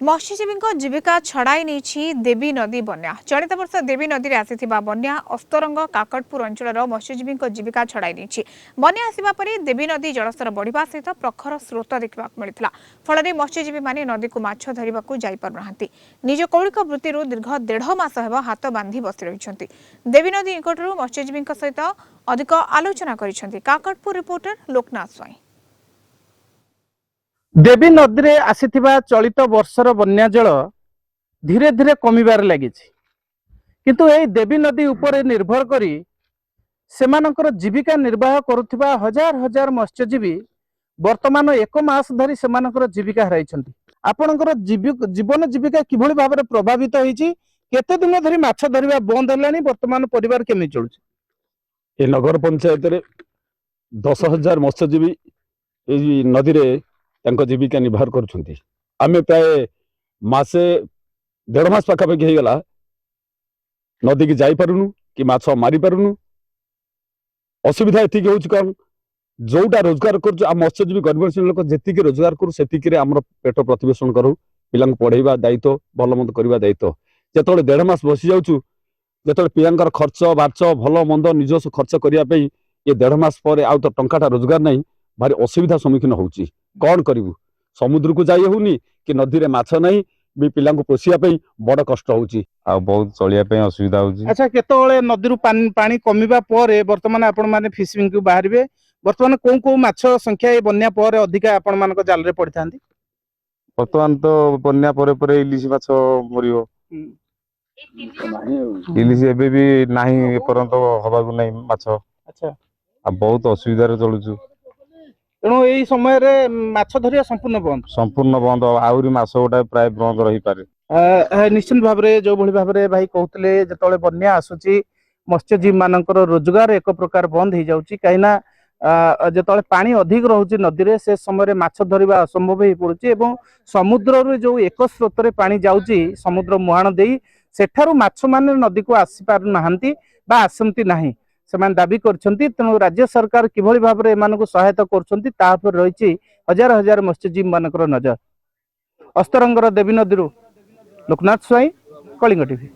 मत्स्यजीवी जीविका छड़ाई नहीं देवी नदी बन्या। चलित वर्ष देवी नदी में आसीथिबा बन्या अस्तरंग काकटपुर अंचल मत्स्यजीवी जीविका छड़ाई नहीं। बन्या आसवा पर देवी नदी जलस्तर बढ़िया सहित प्रखर स्रोत देखा मिलता। फल मत्स्यजीवी मैंने नदी को माछ धरने को जापना निज कौलिक वृत्ति दीर्घ 1.5 मास हेब हाथ बांधि बसी रही। देवी नदी निकटू मत्स्यजीवी सहित अधिक आलोचना कर काकटपुर रिपोर्टर लोकनाथ स्वाई। देवी नदी रे आसीथिबा चलित वर्षर बन्या जल धीरे धीरे कमिबार लागिछि किंतु एई देवी नदी उपरे निर्भर करी सेमानकर जीविका निर्वाह करुथिबा हजार हजार मत्स्यजीवी वर्तमान 1 मास धरी सेमानकर जीविका हराइछन्ति। आपनकर जीवन जीविका किभଳି भाबरे प्रभावित होईछि? केते दिन धरी माछ धरिबा बंद हेलानी? वर्तमान परिवार केमि चलुछि? ए नगर पंचायत रे 10,000 मत्स्यजीवी ए नदी रे तांको जीविका निर्वाह करुछन्ति। आमे प्राय मासे 1.5 मास पाखापाखि हो गला नदी की जाई पारुनु कि माछ मारी पारुनु। असुविधा एति कि होछि कोन जोटा रोजगार कर मत्स्यजीवी गरीब लोक जेति रोजगार करू सेति आम पेट प्रतिपोषण करू पिला पढ़ेवा दायित्व भल मंद करवा दायित्व जो 1.5 मास बसी जाऊँ जो पिलांकर खर्च बार्च भल मंद निजस्व खर्च करने ये 1.5 मास पर आउ तो टंकाटा रोजगार नहीं भारी असुविधा सम्मुखीन होउची। कौन करू समुद्र को जाई होउनी कि नदी रे माछ नहीं भी पिला पोषिया बड़ कष्ट होउची आ बहुत चलिया असुविधा होउची। अच्छा केतोले नदी पानी कमिबा परे वर्तमान आपण माने फिशिंग को बाहरिबे वर्तमान को माछ संख्या ए बन्या परे अधिका आपण मानक जाल रे पड़िथांती? वर्तमान तो बन्या परे इलिशी माछ मरियो। इलिशी एबे भी नाही परंत हबागु नाही माछ। अच्छा आ बहुत असुविधा रे चलुछु। तेणु यही समय रे माछ धरिया संपूर्ण बंद आउरी माछ गोटा प्राय बंद रही पारे। निश्चित भाव में जो भली भाव में भाई कहते जो बन्या आसूची मत्स्यजीवी मानकर रोजगार एक प्रकार बंद हो जाउची कहिना जो पानी अधिक रोचे नदी रे से समय माछ धरिबा असंभव हो पड़ुची एवं समुद्र रे जो एक स्रोत रे पानी जाउची समुद्र मुहाण देई सेठारु माछ माने नदी को आसी पारु नाहंती बा आसंती नाही सेमान दाबी करछंती। तेणु राज्य सरकार किभଳି भाबरे एमानकु सहायता करछंती ता पर रहिछि हजार हजार मत्स्यजीवी मानकर नजर। अस्तरंगर देवी नदी लोकनाथ स्वाई, कलिंग टीवी।